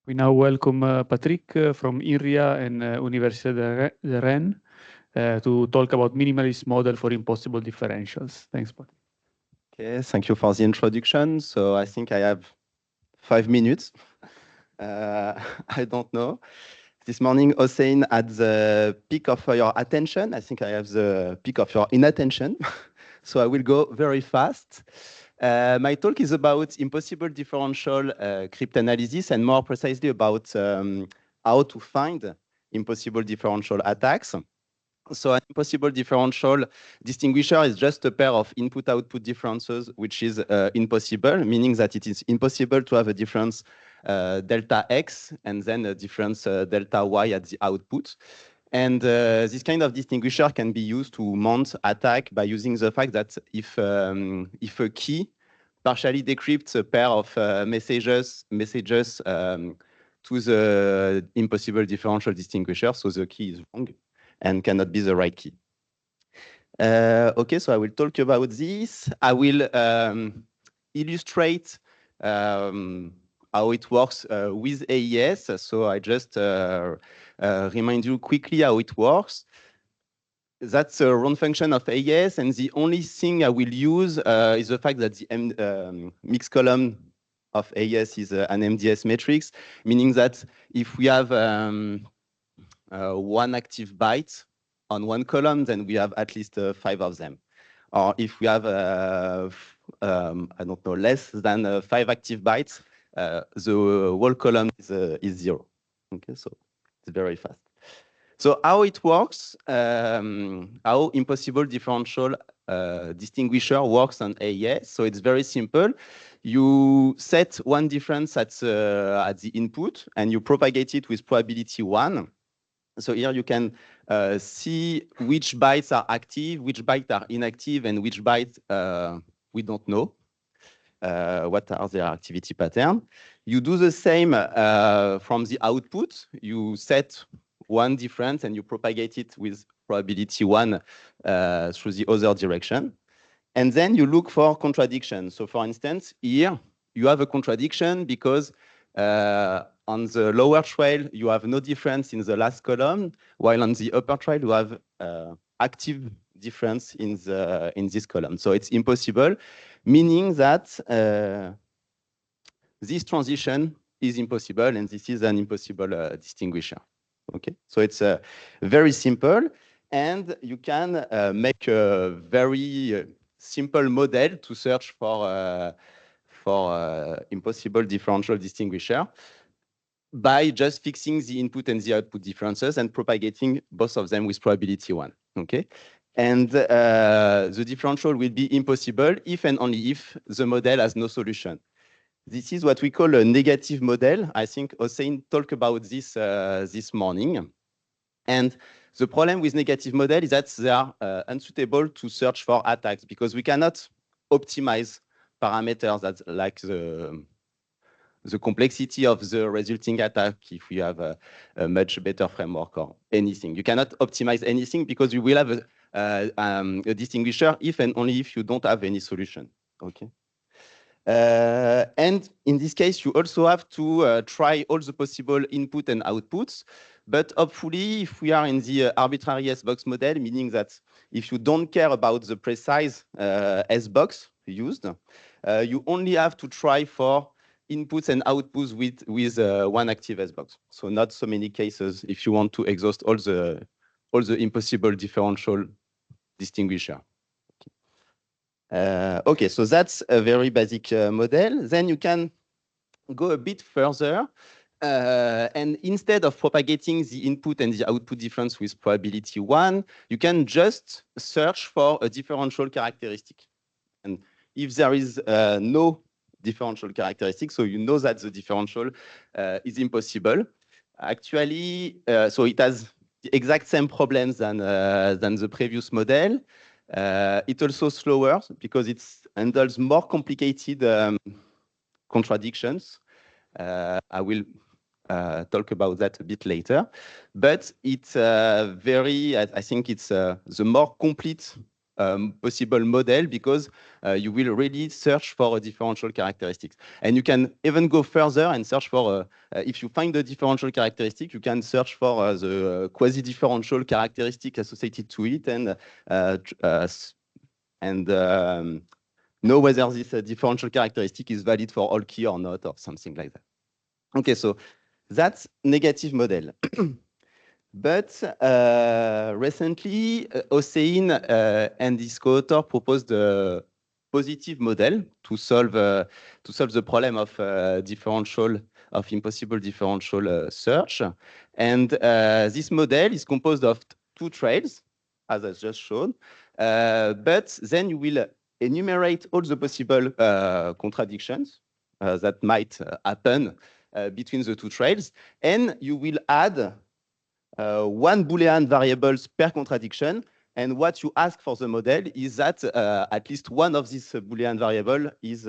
We now welcome Patrick from INRIA and Université de Rennes to talk about minimalist model for impossible differentials. Thanks, Patrick. Okay, thank you for the introduction. So I think I have 5 minutes. I don't know. This morning, Hossein had the peak of your attention. I think I have the peak of your inattention. So I will go very fast. My talk is about impossible differential cryptanalysis and more precisely about how to find impossible differential attacks. So an impossible differential distinguisher is just a pair of input-output differences, which is impossible, meaning that it is impossible to have a difference delta x and then a difference delta y at the output. And this kind of distinguisher can be used to mount attack by using the fact that if a key partially decrypts a pair of messages to the impossible differential distinguisher, so the key is wrong and cannot be the right key. Okay, so I will talk about this. I will illustrate how it works with AES. So I just remind you quickly how it works. That's a round function of AES, and the only thing I will use is the fact that the mixed column of AES is an MDS matrix, meaning that if we have one active byte on one column, then we have at least 5 of them. Or if we have, I don't know, less than 5 active bytes, the whole column is 0. Okay, so it's very fast. So how it works, how impossible differential distinguisher works on AES. So it's very simple. You set one difference at the input, and you propagate it with probability 1. So here you can see which bytes are active, which bytes are inactive, and which bytes we don't know. What are their activity pattern? You do the same from the output. You set one difference and you propagate it with probability 1 through the other direction. And then you look for contradiction. So for instance, here you have a contradiction because on the lower trail, you have no difference in the last column, while on the upper trail, you have active difference in this column. So it's impossible, meaning that this transition is impossible, and this is an impossible distinguisher. Okay, so it's very simple, and you can make a very simple model to search for impossible differential distinguisher by just fixing the input and the output differences and propagating both of them with probability 1. Okay, and the differential will be impossible if and only if the model has no solution. This is what we call a negative model. I think Hossein talked about this this morning. And the problem with negative model is that they are unsuitable to search for attacks because we cannot optimize parameters that like the complexity of the resulting attack if we have a much better framework or anything. You cannot optimize anything because you will have a distinguisher if and only if you don't have any solution. Okay. And in this case, you also have to try all the possible input and outputs. But hopefully, if we are in the arbitrary S-box model, meaning that if you don't care about the precise S-box used, you only have to try for inputs and outputs with one active S-box. So not so many cases if you want to exhaust all the impossible differential distinguisher. Okay, so that's a very basic model. Then you can go a bit further. And instead of propagating the input and the output difference with probability 1, you can just search for a differential characteristic. And if there is no differential characteristic, so you know that the differential is impossible. Actually, so it has the exact same problems than the previous model. It's also slower because it handles more complicated contradictions. I will talk about that a bit later. But it's I think it's the more complete possible model because you will really search for a differential characteristics. And you can even go further and search for, if you find the differential characteristic, you can search for the quasi-differential characteristic associated to it and know whether this differential characteristic is valid for all key or not, or something like that. Okay, so that's negative model. But recently, Hossein and his co-author proposed a positive model to solve the problem of impossible differential search. And this model is composed of two trails, as I just showed. But then you will enumerate all the possible contradictions that might happen between the two trails, and you will add one Boolean variables per contradiction. And what you ask for the model is that at least one of these Boolean variable is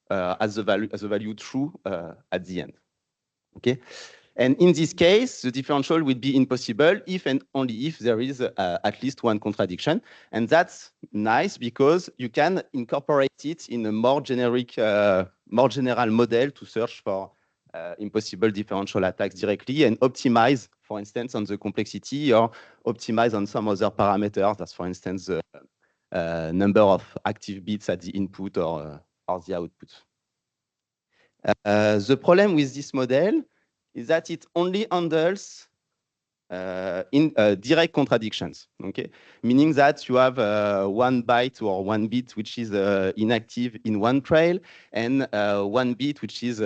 as the value true at the end. Okay. And in this case, the differential will be impossible if and only if there is at least one contradiction. And that's nice because you can incorporate it in a more generic, more general model to search for impossible differential attacks directly and optimize, for instance, on the complexity or optimize on some other parameters, as for instance, the number of active bits at the input or the output. The problem with this model is that it only handles direct contradictions, okay? Meaning that you have 1 byte or 1 bit which is inactive in one trail and 1 bit which is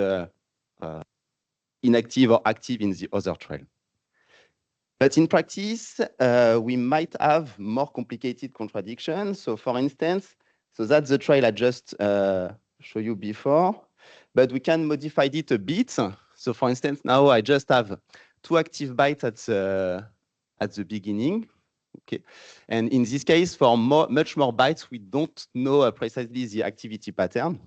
inactive or active in the other trail. But in practice, we might have more complicated contradictions. So for instance, so that's the trail I just showed you before, but we can modify it a bit. So for instance, now I just have 2 active bytes at the beginning. Okay. And in this case, for much more bytes, we don't know precisely the activity pattern.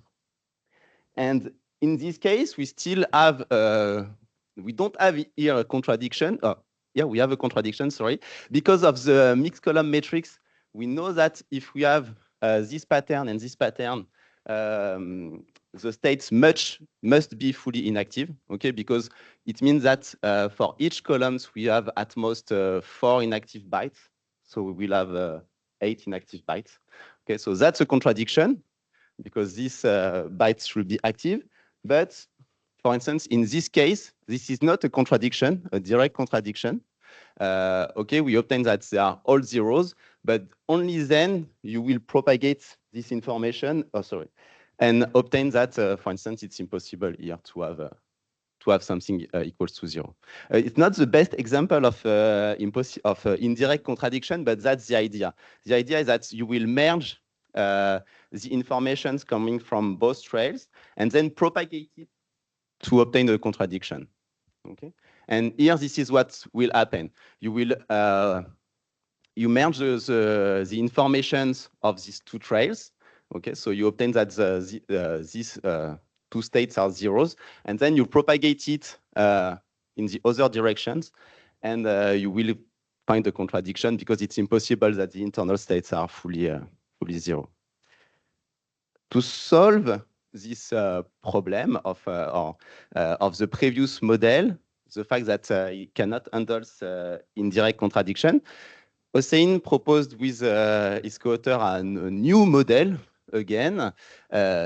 And in this case, we still have, we don't have here a contradiction. Yeah, we have a contradiction, sorry. Because of the mixed column matrix, we know that if we have this pattern and this pattern, the states must be fully inactive, okay? Because it means that for each columns, we have at most 4 inactive bytes. So we will have 8 inactive bytes. Okay, so that's a contradiction because these bytes should be active. But for instance, in this case, this is not a contradiction, a direct contradiction. Okay, we obtain that they are all zeros, but only then you will propagate this information. Oh, sorry. And obtain that, for instance, it's impossible here to have something equals to 0. It's not the best example of indirect contradiction, but that's the idea. The idea is that you will merge the informations coming from both trails and then propagate it to obtain a contradiction. Okay, and here this is what will happen. You will you merge the informations of these 2 trails. Okay, so you obtain that these 2 states are zeros, and then you propagate it in the other directions, and you will find a contradiction because it's impossible that the internal states are fully zero. To solve this problem of the previous model, the fact that it cannot handle indirect contradiction, Hossein proposed with his co-author a new model again,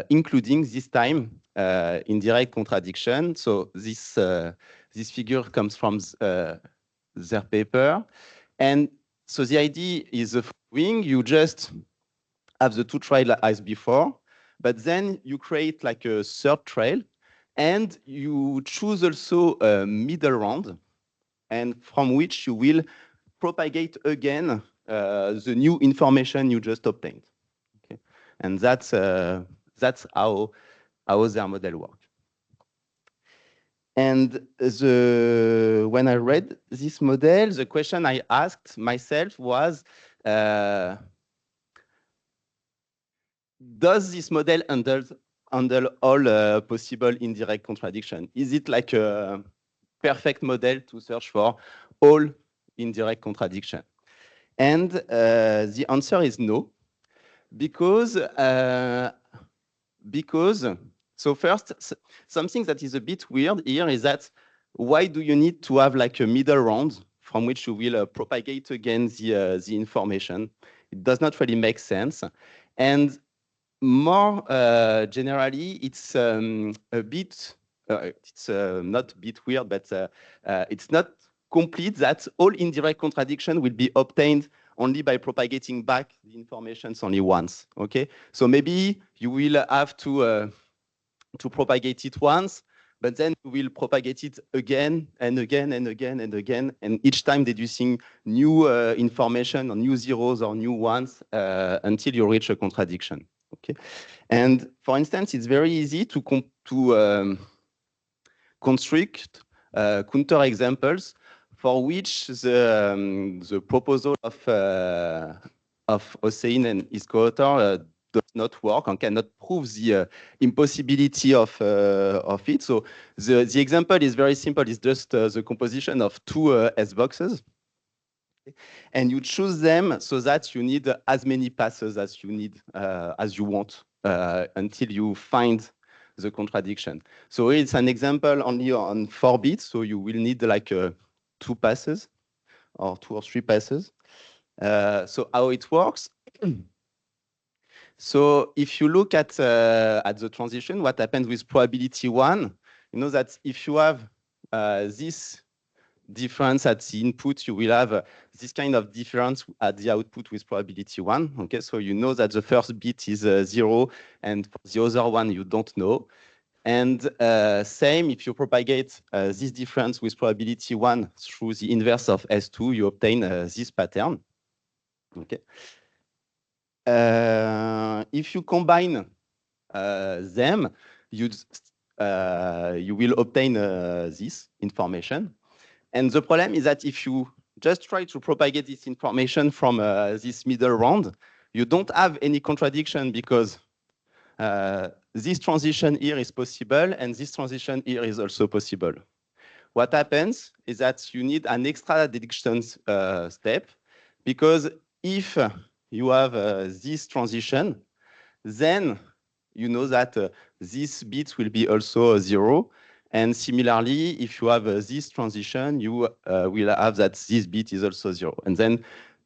including this time indirect contradiction. So this figure comes from their paper. And so the idea is the following: you just have the 2 trails as before, but then you create like a 3rd trail, and you choose also a middle round, and from which you will propagate again the new information you just obtained. Okay, and that's how their model works. And when I read this model, the question I asked myself was, does this model handle all possible indirect contradiction? Is it like a perfect model to search for all indirect contradiction? And the answer is no, because so first, something that is a bit weird here is that why do you need to have like a middle round from which you will propagate again the information? It does not really make sense. And more generally, it's a bit, it's not a bit weird, but it's not complete that all indirect contradiction will be obtained only by propagating back the information only once, okay? So maybe you will have to propagate it once, but then you will propagate it again and again and again and again, and each time deducing new information or new zeros or new ones until you reach a contradiction. Okay, and for instance, it's very easy to construct counterexamples for which the proposal of Hossein and his co-author does not work and cannot prove the impossibility of it. So the example is very simple. It's just the composition of two S boxes. And you choose them so that you need as many passes as you need, as you want, until you find the contradiction. So it's an example only on 4 bits. So you will need like 2 passes or 2 or 3 passes. So how it works? So if you look at the transition, what happens with probability 1, you know that if you have this difference at the input, you will have this kind of difference at the output with probability 1. Okay, so you know that the first bit is 0, and for the other one you don't know. And same, if you propagate this difference with probability 1 through the inverse of S2, you obtain this pattern. Okay. If you combine them, you will obtain this information. And the problem is that if you just try to propagate this information from this middle round, you don't have any contradiction because this transition here is possible and this transition here is also possible. What happens is that you need an extra deduction step, because if you have this transition, then you know that this bit will be also 0. And similarly, if you have this transition, you will have that this bit is also 0. And then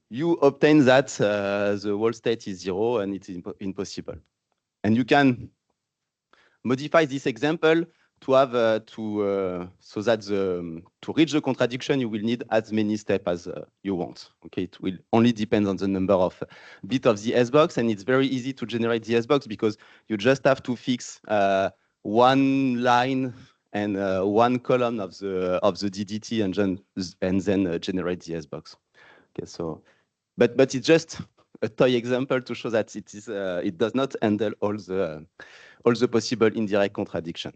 you obtain that the whole state is 0 and it's impossible. And you can modify this example to have so that to reach the contradiction, you will need as many steps as you want. Okay, it will only depend on the number of bits of the S box, and it's very easy to generate the S box because you just have to fix one line and one column of the DDT and then generate the S box. Okay, so but it's just a toy example to show that it does not handle all the possible indirect contradiction.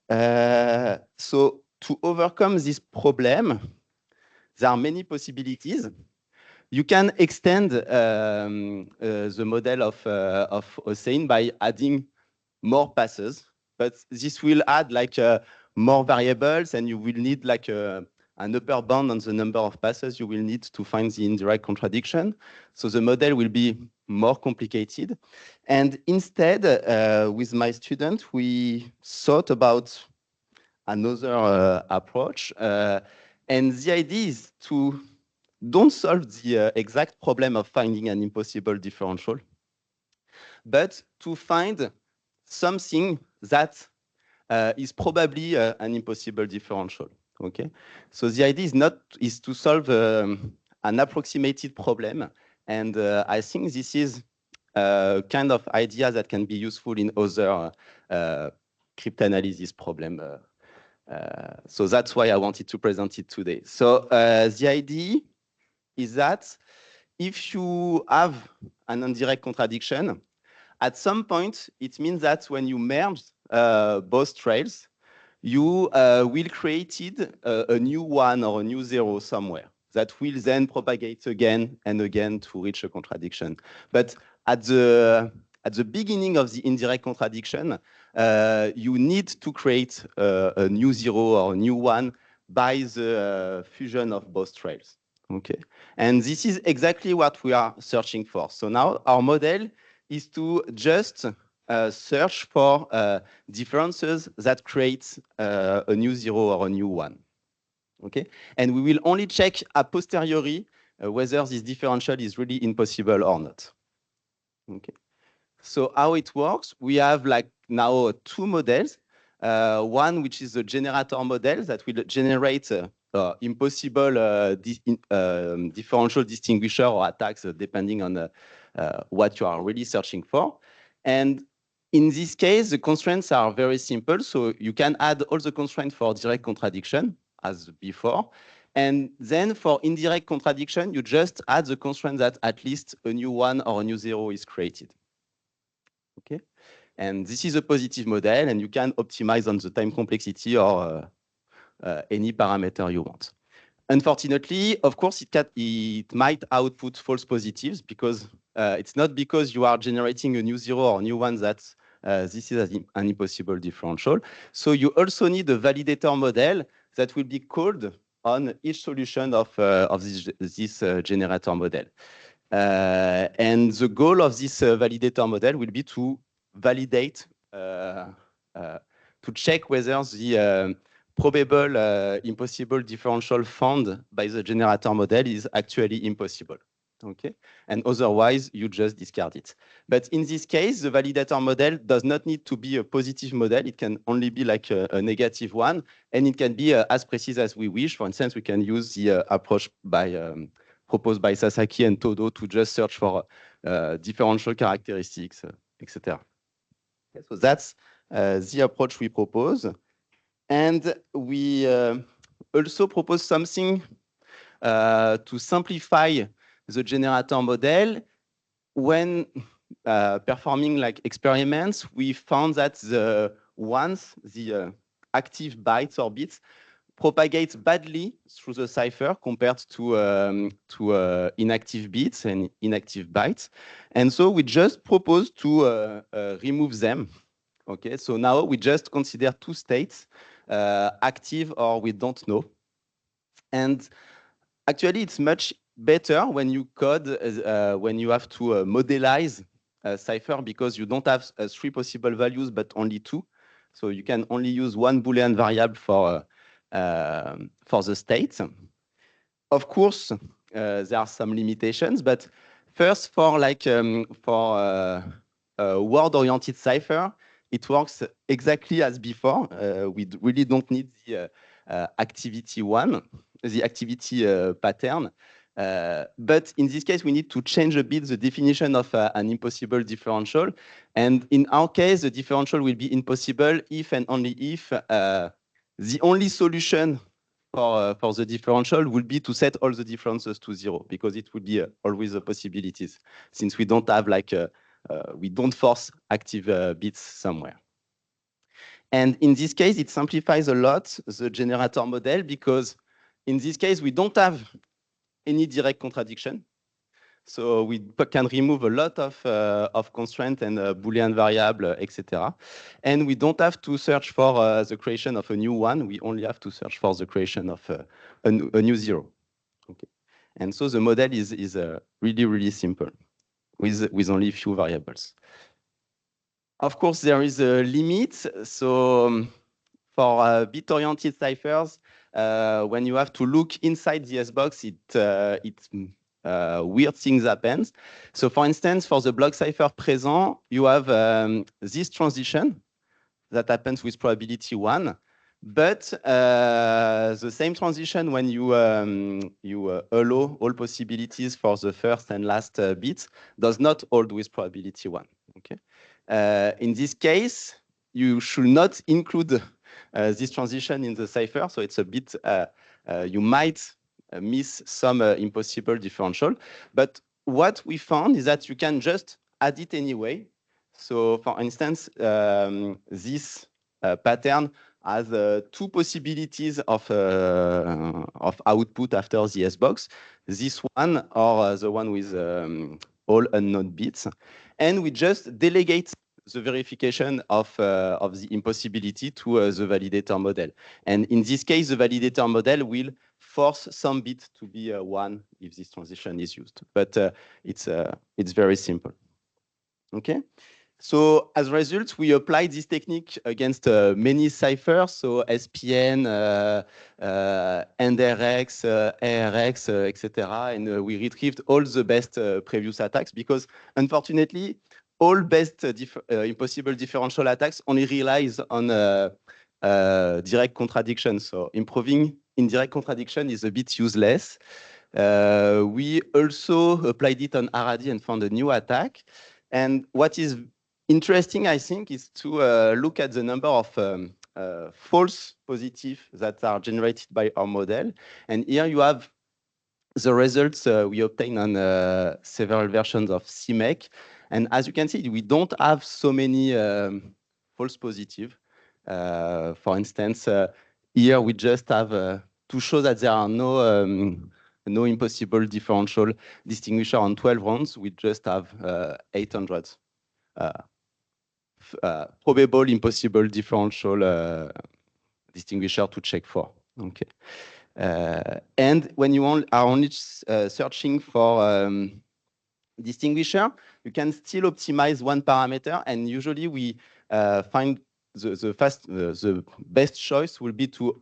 So to overcome this problem, there are many possibilities. You can extend the model of Hossein by adding more passes, but this will add like more variables, and you will need like an upper bound on the number of passes you will need to find the indirect contradiction. So the model will be more complicated. And instead, with my student, we thought about another approach. And the idea is to don't solve the exact problem of finding an impossible differential, but to find something that is probably an impossible differential. Okay, so the idea is to solve an approximated problem, and I think this is a kind of idea that can be useful in other cryptanalysis problem. So that's why I wanted to present it today. So the idea is that if you have an indirect contradiction, at some point, it means that when you merge both trails, you will create a new 1 or a new 0 somewhere that will then propagate again and again to reach a contradiction. But at the beginning of the indirect contradiction, you need to create a new 0 or a new 1 by the fusion of both trails. Okay, and this is exactly what we are searching for. So now our model is to just search for differences that create a new 0 or a new 1. Okay, and we will only check a posteriori whether this differential is really impossible or not. Okay, so how it works, we have like now two models. One which is a generator model that will generate impossible differential distinguisher or attacks depending on what you are really searching for. And in this case, the constraints are very simple. So you can add all the constraints for direct contradiction as before. And then for indirect contradiction, you just add the constraint that at least a new 1 or a new 0 is created. Okay, and this is a positive model, and you can optimize on the time complexity or any parameter you want. Unfortunately, of course, it might output false positives because it's not because you are generating a new 0 or a new 1 that this is an impossible differential. So you also need a validator model that will be called on each solution of this generator model. And the goal of this validator model will be to validate, to check whether the probable impossible differential found by the generator model is actually impossible. Okay, and otherwise you just discard it. But in this case, the validator model does not need to be a positive model. It can only be like a negative one, and it can be as precise as we wish. For instance, we can use the approach proposed by Sasaki and Todo to just search for differential characteristics, etc. Okay, so that's the approach we propose. And we also propose something to simplify the generator model. When performing like experiments, we found that the active bytes or bits propagate badly through the cipher compared to inactive bits and inactive bytes. And so we just propose to remove them. Okay, so now we just consider two states, active or we don't know. And actually, it's much better when you code, when you have to modelize a cipher because you don't have three possible values, but only two. So you can only use one Boolean variable for the state. Of course, there are some limitations, but first for like word-oriented cipher, it works exactly as before. We really don't need the activity pattern. But in this case, we need to change a bit the definition of an impossible differential. And in our case, the differential will be impossible if and only if the only solution for the differential would be to set all the differences to 0, because it would be always the possibilities, since we don't have like we don't force active bits somewhere. And in this case, it simplifies a lot the generator model, because in this case, we don't have any direct contradiction. So we can remove a lot of constraints and Boolean variable, etc. And we don't have to search for the creation of a new one. We only have to search for the creation of a new 0. Okay. And so the model is really, really simple with only a few variables. Of course, there is a limit. So for bit-oriented ciphers, when you have to look inside the S-box, weird things happen. So for instance, for the block cipher present, you have this transition that happens with probability 1. But the same transition when you allow all possibilities for the first and last bits does not hold with probability 1. Okay. In this case, you should not include this transition in the cipher. So it's a bit, you might miss some impossible differential. But what we found is that you can just add it anyway. So for instance, this pattern has two possibilities of output after the S-box. This one or the one with all unknown bits. And we just delegate the verification of the impossibility to the validator model. And in this case, the validator model will force some bit to be 1 if this transition is used. But it's very simple. Okay. So as a result, we applied this technique against many ciphers, so SPN, NDRX, ARX, etc. And we retrieved all the best previous attacks because, unfortunately, all best impossible differential attacks only relies on direct contradiction. So improving indirect contradiction is a bit useless. We also applied it on RAD and found a new attack. And what is interesting, I think, is to look at the number of false positives that are generated by our model. And here you have the results we obtained on several versions of CMake. And as you can see, we don't have so many false positives. For instance, here we just have to show that there are no impossible differential distinguisher on 12 rounds. We just have 800 probable impossible differential distinguisher to check for. Okay. And when you are only searching for distinguisher, you can still optimize one parameter, and usually we find the best choice will be to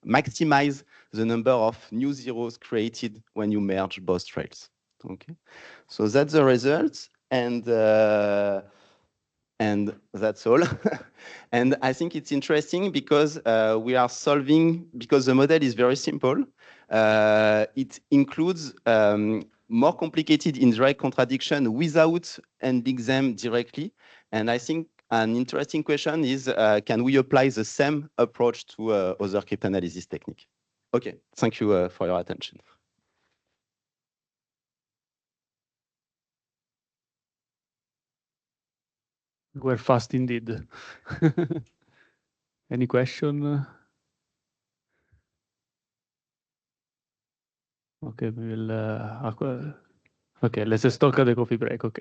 maximize the number of new zeros created when you merge both trails. Okay, so that's the result, and that's all. And I think it's interesting because we are solving, because the model is very simple. It includes more complicated indirect contradiction without ending them directly. And I think an interesting question is, can we apply the same approach to other cryptanalysis technique? Okay, thank you for your attention. We're fast indeed. Any question? Okay, we will. Okay, let's just talk at the coffee break. Okay.